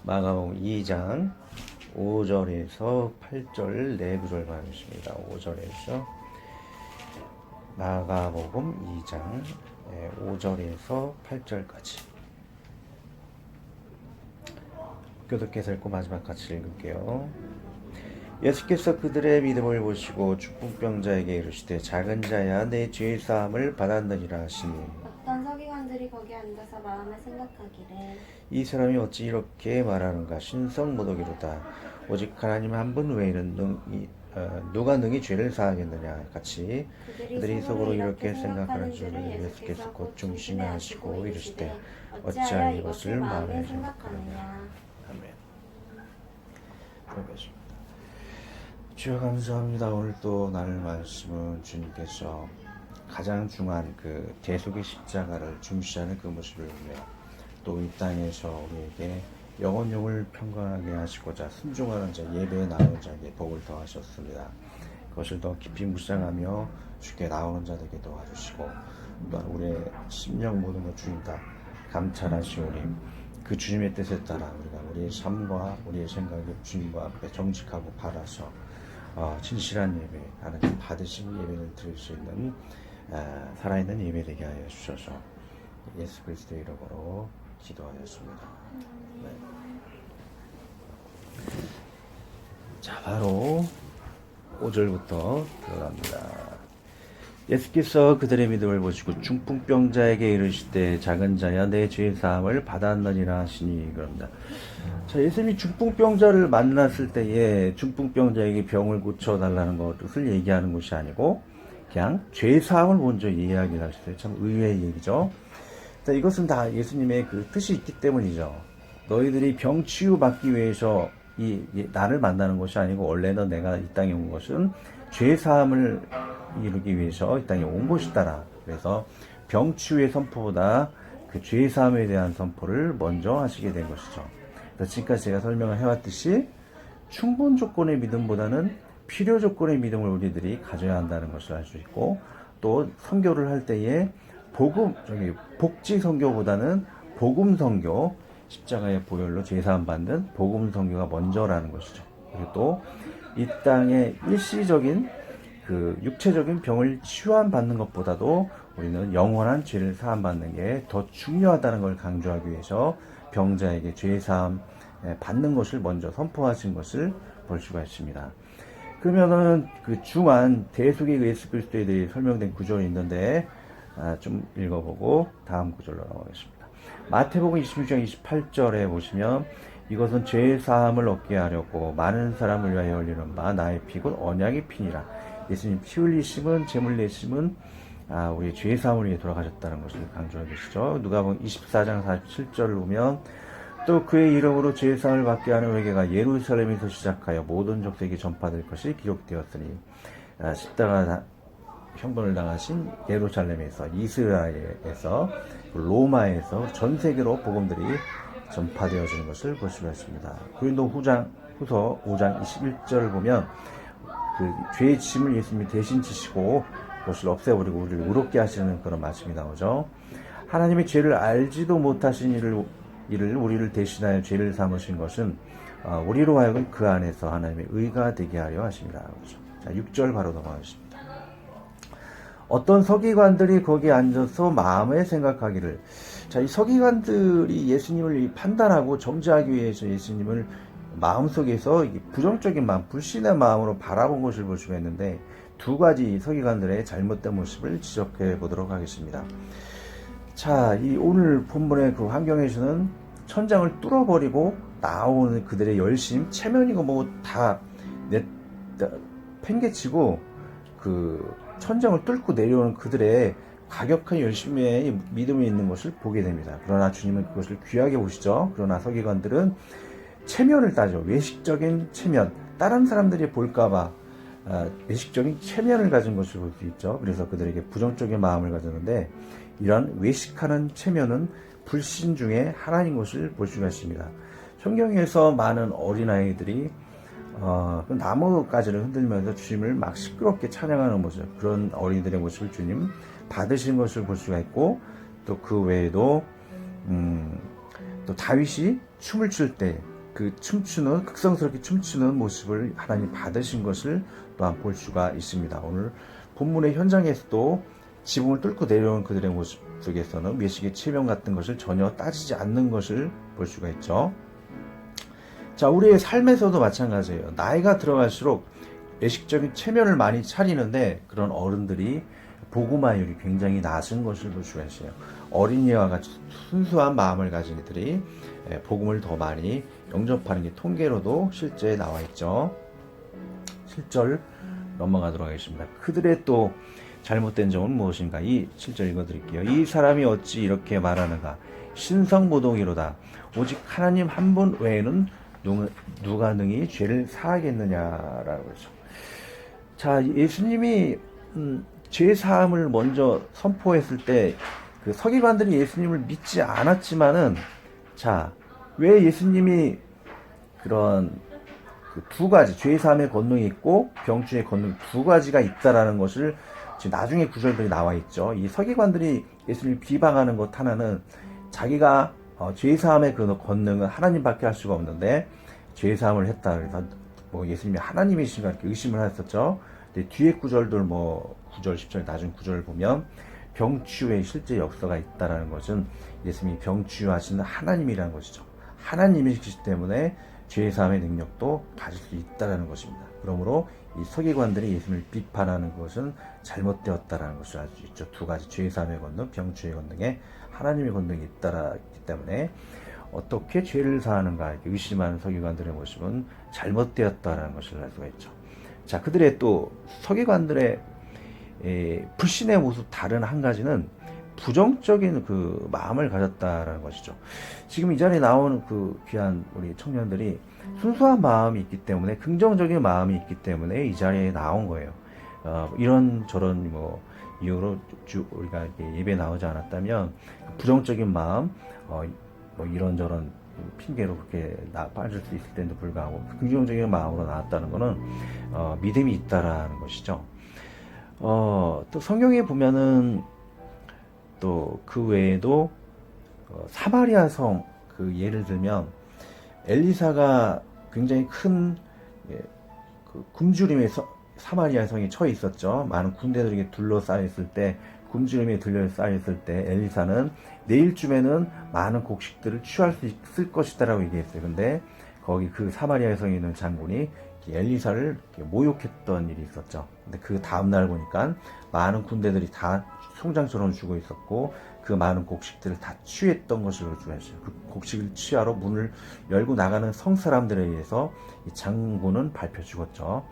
마가복음 2장 5절에서 8절 네 구절만 있습니다. 5절에서 마가복음 2장 5절에서 8절까지 교독해서 읽고 마지막 같이 읽을게요. 예수께서 그들의 믿음을 보시고 중풍병자에게 이르시되 작은 자야 내 죄 사함을 받았느니라 하시니 어떤 서기관들이 거기 앉아서 마음에 생각하기를 이 사람이 어찌 이렇게 말하는가 신성모독이로다. 오직 하나님 한 분 외에는 누가 능히 죄를 사하겠느냐. 같이 그들이 속으로 이렇게 생각하는 줄을 예수께서 곧 중심에 하시고 이르시되 어찌하여 이것을 마음에 생각하느냐. 아멘. 그러겠습니다. 주여 감사합니다. 오늘 또 나눌 말씀은 주님께서 가장 중요한 그 대속의 십자가를 중시하는 그 모습을 보며 또 이 땅에서 우리에게 영혼을 평강하게 하시고자 순종하는 자 예배에 나오는 자에게 복을 더하셨습니다. 그것을 더 깊이 묵상하며 주께 나오는 자들에게 도와주시고 또한 우리의 심령 모든 것 주님 다 감찰하시오니 그 주님의 뜻에 따라 우리가 우리의 삶과 우리의 생각을 주님과 앞에 정직하고 바라서 진실한 예배, 하나님 받으신 예배를 드릴 수 있는 살아있는 예배 되게 하여 주셔서 예수 그리스도의 이름으로 기도하였습니다. 네. 자, 바로 5절부터 들어갑니다. 예수께서 그들의 믿음을 보시고 중풍병자에게 이르시되 작은 자야 내 죄 사함을 받았느니라 하시니 그럽니다. 자, 예수님이 중풍병자를 만났을 때에 중풍병자에게 병을 고쳐달라는 것을 얘기하는 것이 아니고 그냥 죄 사함을 먼저 이야기를 하셨어요. 참 의외의 얘기죠. 자, 이것은 다 예수님의 그 뜻이 있기 때문이죠. 너희들이 병 치유받기 위해서 나를 만나는 것이 아니고 원래는 내가 이 땅에 온 것은 죄 사함을 이루기 위해서 이 땅에 온 것이다라. 그래서 병 치유의 선포보다 그 죄 사함에 대한 선포를 먼저 하시게 된 것이죠. 그래서 지금까지 제가 설명을 해왔듯이 충분 조건의 믿음보다는 필요 조건의 믿음을 우리들이 가져야 한다는 것을 알 수 있고, 또 선교를 할 때에 복지 선교보다는 복음 선교, 십자가의 보혈로 죄사함 받는 복음 선교가 먼저라는 것이죠. 그리고 또 이 땅의 일시적인 그 육체적인 병을 치유함 받는 것보다도 우리는 영원한 죄를 사함 받는 게 더 중요하다는 걸 강조하기 위해서 병자에게 죄 사함 받는 것을 먼저 선포하신 것을 볼 수가 있습니다. 그러면은 그 중한 대속의 예수 그리스도에 대해 설명된 구절이 있는데 좀 읽어보고 다음 구절로 넘어가겠습니다. 마태복음 26장 28절에 보시면 이것은 죄 사함을 얻게 하려고 많은 사람을 위하여 열리는 바 나의 피 곧 언약의 피니라. 예수님 피 흘리심은 제물 내심은 우리의 죄 사함을 위해 돌아가셨다는 것을 강조하고 계시죠. 누가복음 24장 47절을 보면 또 그의 이름으로 죄 사함을 받게 하는 회개가 예루살렘에서 시작하여 모든 족속에게 전파될 것이 기록되었으니 십자가 형벌을 당하신 예루살렘에서, 이스라엘에서, 로마에서 전 세계로 복음들이 전파되어지는 것을 볼 수가 있습니다. 고린도 후서 5장 21절을 보면 그 죄의 짐을 예수님이 대신 지시고 그것을 없애버리고 우리를 의롭게 하시는 그런 말씀이 나오죠. 하나님의 죄를 알지도 못하신 이를 우리를 대신하여 죄를 삼으신 것은 우리로 하여금 그 안에서 하나님의 의가 되게 하려 하십니다. 자, 6절 바로 넘어가겠습니다. 어떤 서기관들이 거기에 앉아서 마음에 생각하기를. 자, 이 서기관들이 예수님을 판단하고 정죄하기 위해서 예수님을 마음속에서 부정적인 마음, 불신의 마음으로 바라본 것을 볼 수가 있는데 두 가지 서기관들의 잘못된 모습을 지적해 보도록 하겠습니다. 자, 이 오늘 본문의 그 환경에서는 천장을 뚫어버리고 나오는 그들의 열심, 체면이고 뭐 다 팽개치고 그 천장을 뚫고 내려오는 그들의 과격한 열심에 믿음이 있는 것을 보게 됩니다. 그러나 주님은 그것을 귀하게 보시죠. 그러나 서기관들은 체면을 따져, 외식적인 체면, 다른 사람들이 볼까봐 외식적인 체면을 가진 것을 볼 수 있죠. 그래서 그들에게 부정적인 마음을 가졌는데 이런 외식하는 체면은 불신 중에 하나인 것을 볼 수가 있습니다. 성경에서 많은 어린아이들이 그 나무가지를 흔들면서 주님을 막 시끄럽게 찬양하는 모습, 그런 어린이들의 모습을 주님 받으신 것을 볼 수가 있고, 또 그 외에도 또 다윗이 춤을 출 때 그 춤추는 극성스럽게 춤추는 모습을 하나님 받으신 것을 또한 볼 수가 있습니다. 오늘 본문의 현장에서도 지붕을 뚫고 내려온 그들의 모습 속에서는 외식의 체면 같은 것을 전혀 따지지 않는 것을 볼 수가 있죠. 자, 우리의 삶에서도 마찬가지예요. 나이가 들어갈수록 외식적인 체면을 많이 차리는데 그런 어른들이 복음화율이 굉장히 낮은 것을 볼 수가 있어요. 어린이와 같이 순수한 마음을 가진 이들이 복음을 더 많이 영접하는 게 통계로도 실제 나와 있죠. 7절 넘어가도록 하겠습니다. 그들의 또 잘못된 점은 무엇인가? 이 7절 읽어드릴게요. 이 사람이 어찌 이렇게 말하는가? 신성모독이로다. 오직 하나님 한 분 외에는 누가 능히 죄를 사하겠느냐라고 그러죠. 자, 예수님이 죄 사함을 먼저 선포했을 때 그 서기관들이 예수님을 믿지 않았지만은, 자, 왜 예수님이 그런 그 두 가지 죄 사함의 권능이 있고 병주의 권능 두 가지가 있다라는 것을 지금 나중에 구절들이 나와 있죠. 이 서기관들이 예수님을 비방하는 것 하나는 자기가 죄 사함의 그 권능은 하나님밖에 할 수가 없는데 죄 사함을 했다. 그래서 뭐 예수님이 하나님이신가 이렇게 의심을 했었죠. 근데 뒤에 구절들 뭐 9절, 10절 나중 구절을 보면 병치유의 실제 역사가 있다라는 것은 예수님이 병치유하시는 하나님이라는 것이죠. 하나님이시기 때문에 죄 사함의 능력도 가질 수 있다라는 것입니다. 그러므로 이 서기관들이 예수님을 비판하는 것은 잘못되었다라는 것을 알 수 있죠. 두 가지 죄 사함의 권능, 병치유의 권능에 하나님의 권능이 있기 때문에 어떻게 죄를 사하는가 이렇게 의심하는 서기관들의 모습은 잘못되었다라는 것을 알 수가 있죠. 자, 그들의 또 서기관들의 불신의 모습 다른 한 가지는 부정적인 그 마음을 가졌다라는 것이죠. 지금 이 자리에 나오는 그 귀한 우리 청년들이 순수한 마음이 있기 때문에 긍정적인 마음이 있기 때문에 이 자리에 나온 거예요. 이런 저런 뭐 이유로 우리가 예배 나오지 않았다면 부정적인 마음, 뭐 이런저런 핑계로 그렇게 빠질 수 있을 때도 불구하고 긍정적인 마음으로 나왔다는 것은 믿음이 있다라는 것이죠. 또 성경에 보면은 또 그 외에도 사마리아 성 그 예를 들면 엘리사가 굉장히 큰 그 굶주림에 사마리아 성에 처해 있었죠. 많은 군대들에게 둘러싸여 있을 때 굶주림에 둘러싸여 있을 때 엘리사는 내일쯤에는 많은 곡식들을 취할 수 있을 것이다라고 얘기했어요. 근데 거기 그 사마리아 성에 있는 장군이 엘리사를 모욕했던 일이 있었죠. 근데 그 다음날 보니까 많은 군대들이 다 송장처럼 죽어 있었고 그 많은 곡식들을 다 취했던 것을 주했어요. 그 곡식을 취하러 문을 열고 나가는 성 사람들에 의해서 이 장군은 밟혀 죽었죠.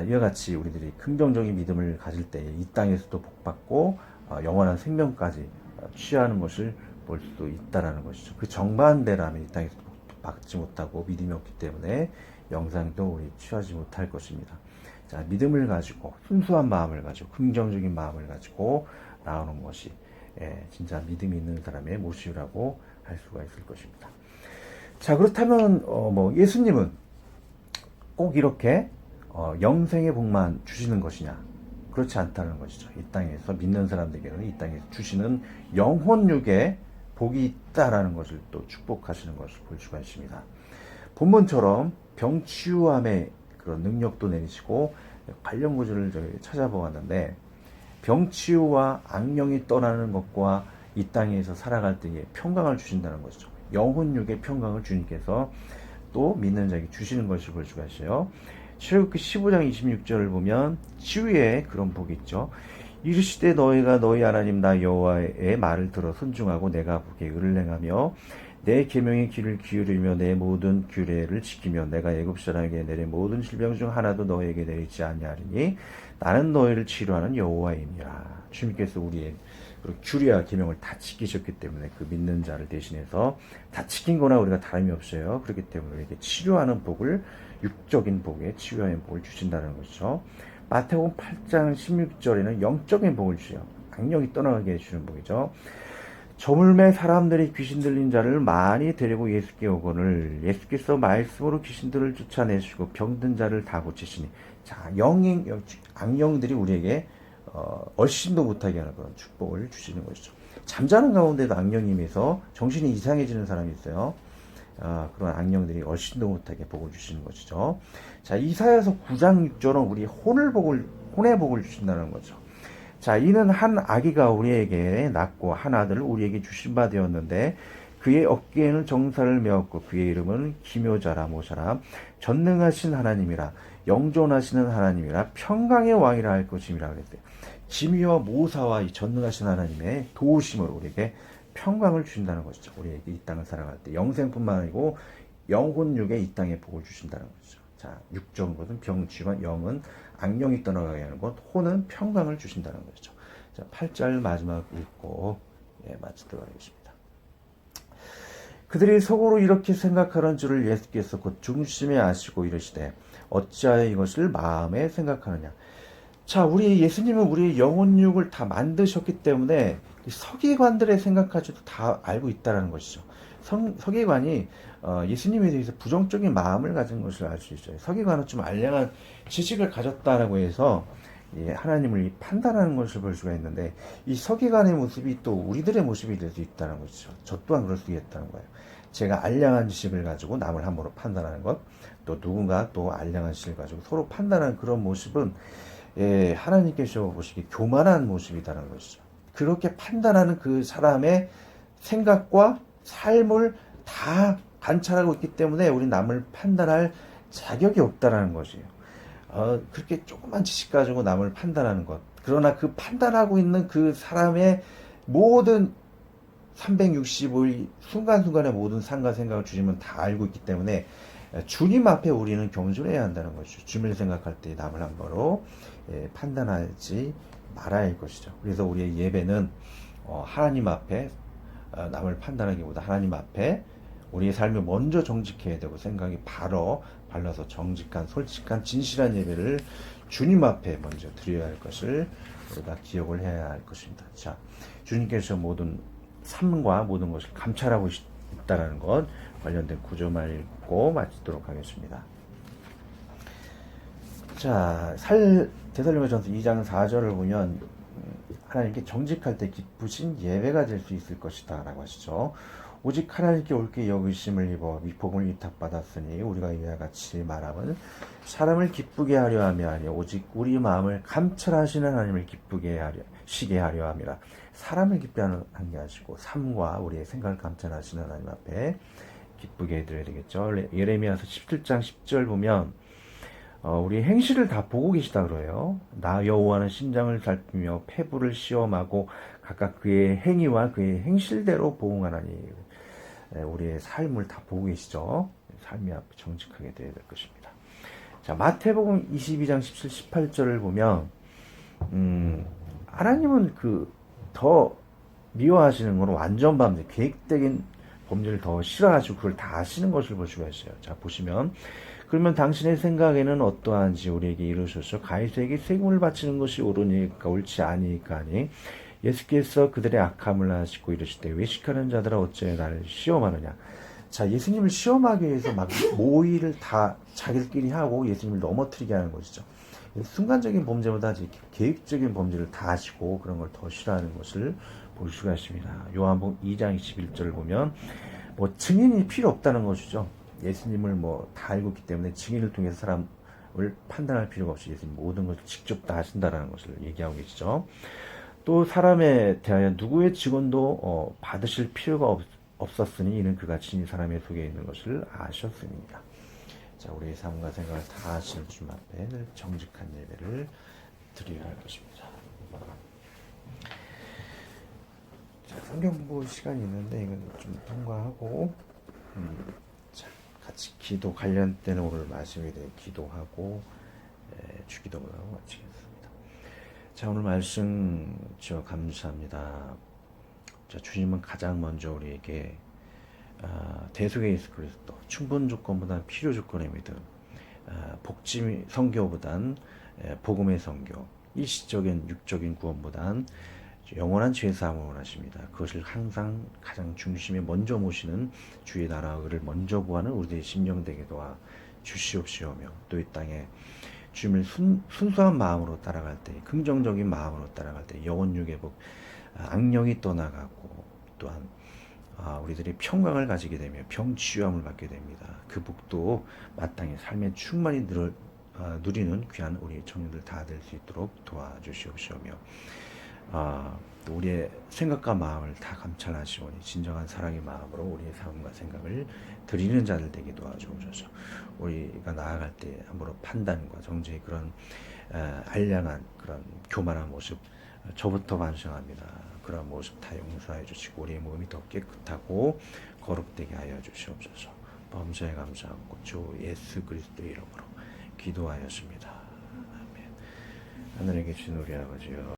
이와 같이 우리들이 긍정적인 믿음을 가질 때 이 땅에서도 복받고 영원한 생명까지 취하는 것을 볼 수 있다라는 것이죠. 그 정반대라면 이 땅에서 받지 못하고 믿음이 없기 때문에 영상도 우리 취하지 못할 것입니다. 자, 믿음을 가지고 순수한 마음을 가지고 긍정적인 마음을 가지고 나오는 것이 진짜 믿음이 있는 사람의 모습이라고 할 수가 있을 것입니다. 자, 그렇다면 뭐 예수님은 꼭 이렇게 영생의 복만 주시는 것이냐? 그렇지 않다는 것이죠. 이 땅에서 믿는 사람들에게는 이 땅에서 주시는 영혼육의 복이 있다라는 것을 또 축복하시는 것을 볼 수가 있습니다. 본문처럼 병치유함의 그런 능력도 내리시고 관련 구절을 저희 찾아보았는데 병치유와 악령이 떠나는 것과 이 땅에서 살아갈 때에 평강을 주신다는 것이죠. 영혼육의 평강을 주님께서 또 믿는 자에게 주시는 것을 볼 수가 있어요. 출애굽기 15장 26절을 보면 치유의 그런 복이 있죠. 이르시되 너희가 너희 하나님 나 여호와의 말을 들어 순종하고 내가 보기에 의를 행하며 내 계명의 귀를 기울이며 내 모든 규례를 지키며 내가 애굽 사람에게 내린 모든 질병 중 하나도 너희에게 내리지 아니하리니 나는 너희를 치료하는 여호와이니라. 주님께서 우리의 규례와 계명을 다 지키셨기 때문에 그 믿는 자를 대신해서 다 지킨 거나 우리가 다름이 없어요. 그렇기 때문에 우리에게 치료하는 복을 육적인 복에 치유하는 복을 주신다는 것이죠. 마태복음 8장 16절에는 영적인 복을 주셔요. 악령이 떠나게 해주는 복이죠. 저물매 사람들이 귀신 들린 자를 많이 데리고 예수께 오거늘 예수께서 말씀으로 귀신들을 쫓아내시고 병든 자를 다 고치시니. 자, 악령들이 우리에게 얼씬도 못하게 하는 그런 축복을 주시는 것이죠. 잠자는 가운데도 악령이 임해서 정신이 이상해지는 사람이 있어요. 그런 악령들이 얼씬도 못하게 복을 주시는 것이죠. 자, 이사야서 9장 6절은 우리 혼의 복을 주신다는 거죠. 자, 이는 한 아기가 우리에게 낳고 한 아들을 우리에게 주신 바 되었는데 그의 어깨에는 정사를 메었고 그의 이름은 기묘자라 모사라 전능하신 하나님이라 영존하시는 하나님이라 평강의 왕이라 할 것임이라 그랬대요. 기묘와 모사와 이 전능하신 하나님의 도우심으로 우리에게 평강을 주신다는 것이죠. 우리에게 이 땅을 살아갈 때 영생뿐만 아니고 영혼육에 이 땅에 복을 주신다는 것이죠. 자, 육적인 것은 병치와 영은 악령이 떠나가게 하는 것, 혼은 평강을 주신다는 것이죠. 자, 8절 마지막 읽고 마치도록 하겠습니다. 그들이 속으로 이렇게 생각하는 줄을 예수께서 곧 중심에 아시고 이르시되 어찌하여 이것을 마음에 생각하느냐. 자, 우리 예수님은 우리의 영혼육을 다 만드셨기 때문에 서기관들의 생각까지도 다 알고 있다는 것이죠. 서기관이 예수님에 대해서 부정적인 마음을 가진 것을 알 수 있어요. 서기관은 좀 알량한 지식을 가졌다라고 해서 하나님을 판단하는 것을 볼 수가 있는데 이 서기관의 모습이 또 우리들의 모습이 될 수 있다는 것이죠. 저 또한 그럴 수 있다는 거예요. 제가 알량한 지식을 가지고 남을 함부로 판단하는 것, 또 누군가 또 알량한 지식을 가지고 서로 판단하는 그런 모습은 하나님께서 보시기에 교만한 모습이라는 것이죠. 그렇게 판단하는 그 사람의 생각과 삶을 다 관찰하고 있기 때문에 우리 남을 판단할 자격이 없다라는 것이에요. 그렇게 조그만 지식 가지고 남을 판단하는 것. 그러나 그 판단하고 있는 그 사람의 모든 365일 순간순간의 모든 삶과 생각을 주님은 다 알고 있기 때문에 주님 앞에 우리는 겸손해야 한다는 것이죠. 주님을 생각할 때 남을 함부로 판단하지 말아야 할 것이죠. 그래서 우리의 예배는 하나님 앞에 남을 판단하기보다 하나님 앞에 우리의 삶을 먼저 정직해야 되고 생각이 발라서 정직한 솔직한 진실한 예배를 주님 앞에 먼저 드려야 할 것을 우리가 기억을 해야 할 것입니다. 자, 주님께서 모든 삶과 모든 것을 감찰하고 있다는 것 관련된 구절만 읽고 마치도록 하겠습니다. 자, 데살로니가전서 2장 4절을 보면 하나님께 정직할 때 기쁘신 예배가 될 수 있을 것이다 라고 하시죠. 오직 하나님께 옳게 여기심을 입어 미복음을 위탁받았으니 우리가 이와 같이 말함은 사람을 기쁘게 하려 함이 아니요 오직 우리 마음을 감찰하시는 하나님을 기쁘게 시게 하려 함이라. 사람을 기쁘게 하는 게 아니고 삶과 우리의 생각을 감찰하시는 하나님 앞에 기쁘게 해드려야 되겠죠. 예레미야서 17장 10절 보면 우리 행실을 다 보고 계시다 그래요. 나 여호와는 심장을 살피며 폐부를 시험하고 각각 그의 행위와 그의 행실대로 보응하나니. 우리의 삶을 다 보고 계시죠. 삶이 앞에 정직하게 되어야 될 것입니다. 자, 마태복음 22장 17, 18절을 보면 하나님은 더 미워하시는 건 완전 범죄, 계획적인 범죄를 더 싫어하시고 그걸 다 아시는 것을 볼 수가 있어요. 자, 보시면 그러면 당신의 생각에는 어떠한지 우리에게 이르소서. 가이사에게 세금을 바치는 것이 옳으니까 옳지 아니니까 하니 예수께서 그들의 악함을 아시고 이르시되 외식하는 자들아 어찌하여 나를 시험하느냐. 자, 예수님을 시험하기 위해서 막 모의를 다 자기들끼리 하고 예수님을 넘어뜨리게 하는 것이죠. 순간적인 범죄보다 계획적인 범죄를 다 하시고 그런 걸 더 싫어하는 것을 볼 수가 있습니다. 요한복음 2장 21절을 보면 증인이 필요 없다는 것이죠. 예수님을 다 알고 있기 때문에 증인을 통해서 사람을 판단할 필요가 없이 예수님 모든 것을 직접 다 하신다는 것을 얘기하고 계시죠. 또 사람에 대하여 누구의 직원도 받으실 필요가 없었으니 이는 그가 친히 사람의 속에 있는 것을 아셨습니다. 자, 우리의 삶과 생각을 다 아시는 주님 앞에 늘 정직한 예배를 드려야 할 것입니다. 자, 성경 공부 시간이 있는데 이건 좀 통과하고 자, 같이 기도 관련된 오늘 말씀에 대해 기도하고 주기도문을 하고 마치겠습니다. 자, 오늘 말씀 감사합니다. 자, 주님은 가장 먼저 우리에게 대속의 예수 그리스도, 충분 조건보다는 필요 조건의 믿음, 복지 선교보단 복음의 선교, 일시적인 육적인 구원보단 영원한 죄사함을 원하십니다. 그것을 항상 가장 중심에 먼저 모시는 주의 나라를 먼저 구하는 우리들의 심령 되게 도와 주시옵시오며 또 이 땅에 주님을 순수한 마음으로 따라갈 때, 긍정적인 마음으로 따라갈 때 영혼육 회복, 악령이 떠나가고 또한 우리들이 평강을 가지게 되며 병치유함을 받게 됩니다. 그 복도 마땅히 삶에 충만히 누리는 귀한 우리 청년들 다 될 수 있도록 도와주시옵시며 또 우리의 생각과 마음을 다 감찰하시오니 진정한 사랑의 마음으로 우리의 삶과 생각을 드리는 자들 되게 도와주옵소서. 우리가 나아갈 때 함부로 판단과 정죄의 그런 알량한 그런 교만한 모습 저부터 반성합니다. 그런 모습 다 용서해 주시고 우리의 몸이 더 깨끗하고 거룩되게 하여 주시옵소서. 범사에 감사하고 주 예수 그리스도의 이름으로 기도하였습니다. 아멘. 하늘에 계신 우리 아버지여